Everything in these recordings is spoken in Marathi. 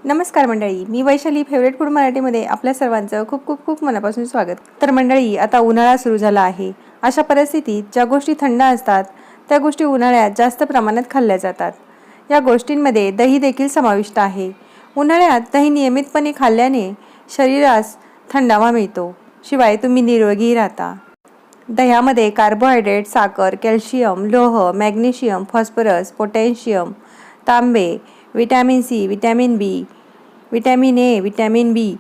नमस्कार मंडळी, मी वैशाली फेवरेट फूड मराठीमध्ये आपल्या सर्वांचं खूप खूप खूप मनापासून स्वागत. तर मंडळी, आता उन्हाळा सुरू झाला आहे. अशा परिस्थितीत ज्या गोष्टी थंड असतात त्या गोष्टी उन्हाळ्यात जास्त प्रमाणात खाल्ल्या जातात. या गोष्टींमध्ये दही देखील समाविष्ट आहे. उन्हाळ्यात दही नियमितपणे खाल्ल्याने शरीरास थंडावा मिळतो, शिवाय तुम्ही निरोगी राहता. दह्यामध्ये कार्बोहायड्रेट, साखर, कॅल्शियम, लोह, मॅग्नेशियम, फॉस्फरस, पोटॅशियम, तांबे, vitamin C, vitamin B, vitamin A, vitamin B,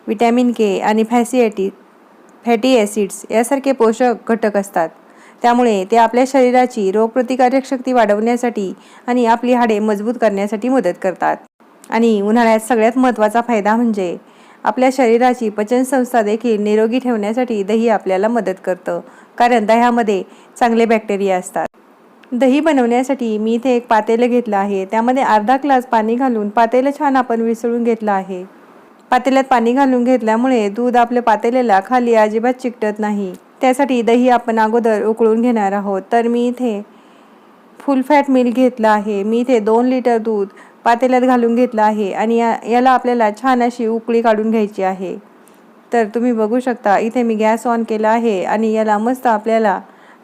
vitamin K आणि फॅटी ॲसिड्स यासारखे पोषक घटक असतात. त्यामुळे ते आपल्या शरीराची रोगप्रतिकारक शक्ती वाढवण्यासाठी आणि आपली हाडे मजबूत करण्यासाठी मदत करतात. आणि उन्हाळ्यात सगळ्यात महत्त्वाचा फायदा म्हणजे आपल्या शरीराची पचनसंस्था देखील निरोगी ठेवण्यासाठी दही आपल्याला मदत करतं, कारण दह्यामध्ये चांगले बॅक्टेरिया असतात. दही बनवण्यासाठी मी इथे एक पातेलं घेतलं आहे. त्यामध्ये अर्धा ग्लास पाणी घालून पातेलं छान आपण विसळून घेतलं आहे. पातेल्यात पाणी घालून घेतल्यामुळे दूध आपल्या पातेल्याला खाली अजिबात चिकटत नाही. त्यासाठी दही आपण अगोदर उकळून घेणार आहोत. तर मी इथे फुल फॅट मिल्क घेतलं आहे. मी इथे 2 लिटर दूध पातेल्यात घालून घेतलं आहे आणि याला आपल्याला छान अशी उकळी काढून घ्यायची आहे. तर तुम्ही बघू शकता, इथे मी गॅस ऑन केला आहे आणि याला मस्त आपल्याला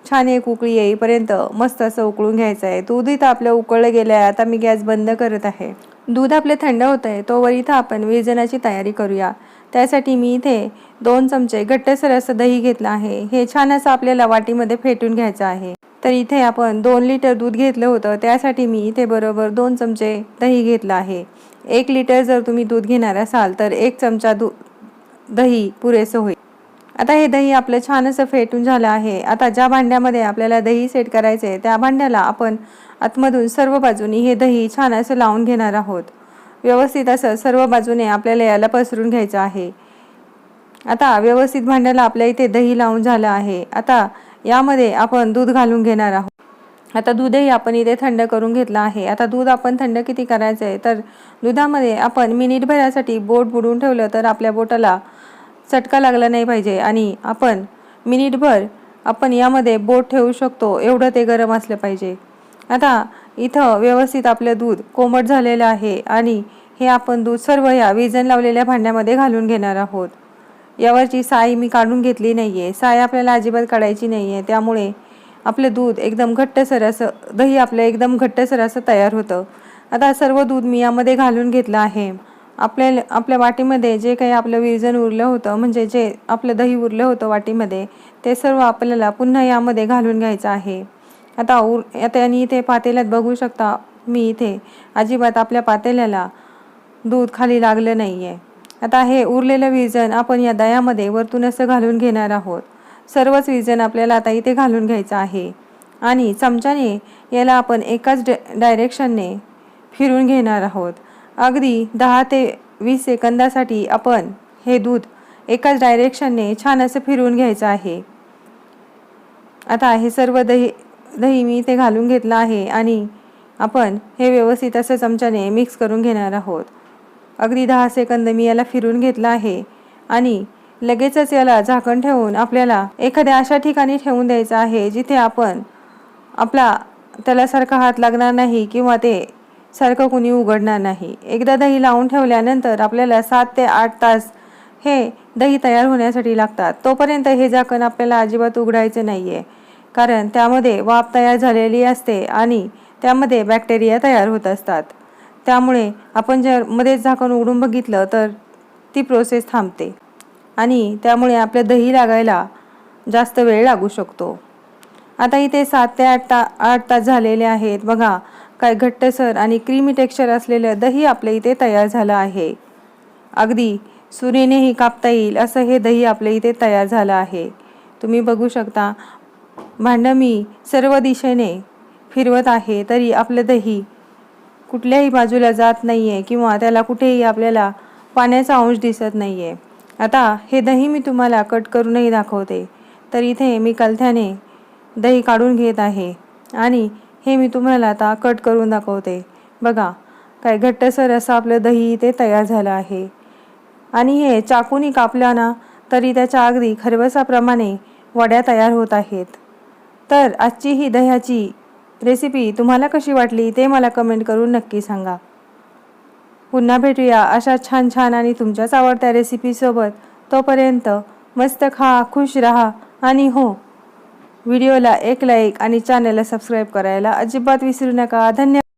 छान एक उकळी येईपर्यंत मस्त असं उकळून घ्यायचं आहे. दूध इथं आपलं उकळलं गेलं आहे. आता मी गॅस बंद करत आहे. दूध आपले थंड होत आहे तोवर इथं आपण विरजणाची तयारी करूया. त्यासाठी मी इथे 2 चमचे घट्टसर असं दही घेतलं आहे. हे छान असं आपल्याला वाटीमध्ये फेटून घ्यायचं आहे. तर इथे आपण 2 लिटर दूध घेतलं होतं, त्यासाठी मी इथे बरोबर 2 चमचे दही घेतलं आहे. 1 लिटर जर तुम्ही दूध घेणार असाल तर 1 चमचा दही पुरेसं होईल. आता हे दही आपलं छान असं फेटून झालं आहे. आता ज्या भांड्यामध्ये आपल्याला दही सेट करायचं आहे त्या भांड्याला आपण आतमधून सर्व बाजूनी हे दही छान असं लावून घेणार आहोत. व्यवस्थित असं सर्व बाजूने आपल्याला याला पसरून घ्यायचं आहे. आता व्यवस्थित भांड्याला आपल्या इथे दही लावून झालं आहे. आता यामध्ये आपण दूध घालून घेणार आहोत. आता दूधही आपण इथे थंड करून घेतलं आहे. आता दूध आपण थंड किती करायचं आहे, तर दुधामध्ये आपण मिनिटभरासाठी बोट बुडवून ठेवलं तर आपल्या बोटाला चटका लागला नाही पाहिजे आणि आपण मिनिटभर आपण यामध्ये बोट ठेवू शकतो, एवढं ते गरम असलं पाहिजे. आता इथं व्यवस्थित आपलं दूध कोमट झालेलं आहे आणि हे आपण दूध सर्व या विरजण लावलेल्या भांड्यामध्ये घालून घेणार आहोत. यावरची साय मी काढून घेतली नाही आहे. साय आपल्याला अजिबात काढायची नाही आहे. त्यामुळे आपलं दूध एकदम घट्टसर असं दही आपलं एकदम घट्टसर असं तयार होतं. आता सर्व दूध मी यामध्ये घालून घेतलं आहे. आपल्या वाटीमध्ये जे काही आपलं विरजण उरलं होतं, म्हणजे जे आपलं दही उरलं होतं वाटीमध्ये, ते सर्व आपल्याला पुन्हा यामध्ये घालून घ्यायचं आहे. आता इथे पातेल्यात बघू शकता, मी इथे अजिबात आपल्या पातेल्याला दूध खाली लागलं नाही आहे. आता हे उरलेलं विरजण आपण या दह्यामध्ये वरतून असं घालून घेणार आहोत. सर्वच विरजण आपल्याला आता इथे घालून घ्यायचं आहे आणि चमच्याने याला आपण एकाच डायरेक्शनने फिरून घेणार आहोत. अगदी 10 ते 20 सेकंदासाठी आपण हे दूध एकाच डायरेक्शनने छान असं फिरवून घ्यायचं आहे. आता हे सर्व दही मी इथे घालून घेतलं आहे आणि आपण हे व्यवस्थित असं चमच्याने मिक्स करून घेणार आहोत. अगदी 10 सेकंद मी याला फिरून घेतलं आहे आणि लगेचच याला झाकण ठेवून आपल्याला एखाद्या अशा ठिकाणी ठेवून द्यायचं आहे जिथे त्याला सारखा हात लागणार नाही किंवा ते सारखं कुणी उघडणार नाही. एकदा दही लावून ठेवल्यानंतर आपल्याला 7 ते 8 तास हे दही तयार होण्यासाठी लागतात. तोपर्यंत हे झाकण आपल्याला अजिबात उघडायचं नाही आहे, कारण त्यामध्ये वाफ तयार झालेली असते आणि त्यामध्ये बॅक्टेरिया तयार होत असतात. त्यामुळे आपण जर मध्येच झाकण उघडून बघितलं तर ती प्रोसेस थांबते आणि त्यामुळे आपल्या दही लागायला जास्त वेळ लागू शकतो. आता इथे 7 ते 8 तास झालेले आहेत. बघा, काय घट्टसर आणि क्रीमी टेक्स्चर असलेलं दही आपल्या इथे तयार झालं आहे. अगदी सुरीनेही कापता येईल असं हे दही आपल्या इथे तयार झालं आहे. तुम्ही बघू शकता, भांडं मी सर्व दिशेने फिरवत आहे तरी आपलं दही कुठल्याही बाजूला जात नाही आहे किंवा त्याला कुठेही आपल्याला पाण्याचा अंश दिसत नाही आहे. आता हे दही मी तुम्हाला कट करूनही दाखवते. तर इथे मी कलथ्याने दही काढून घेत आहे आणि हे मी तुम्हाला आता कट करून दाखवते. बघा, काय घट्टसर असं आपलं दही इथे तयार झालं आहे आणि हे चाकूनी कापलं ना तरी त्याच्या अगदी खरवसाप्रमाणे वड्या तयार होत आहेत. तर आजची ही दह्याची रेसिपी तुम्हाला कशी वाटली ते मला कमेंट करून नक्की सांगा. पुन्हा भेटूया अशा छान छान आणि तुमच्याच आवडत्या रेसिपीसोबत. तोपर्यंत मस्त खा, खुश राहा आणि हो, व्हिडिओला एक लाईक आणि चॅनलला सबस्क्राईब करायला अजिबात विसरू नका. धन्यवाद.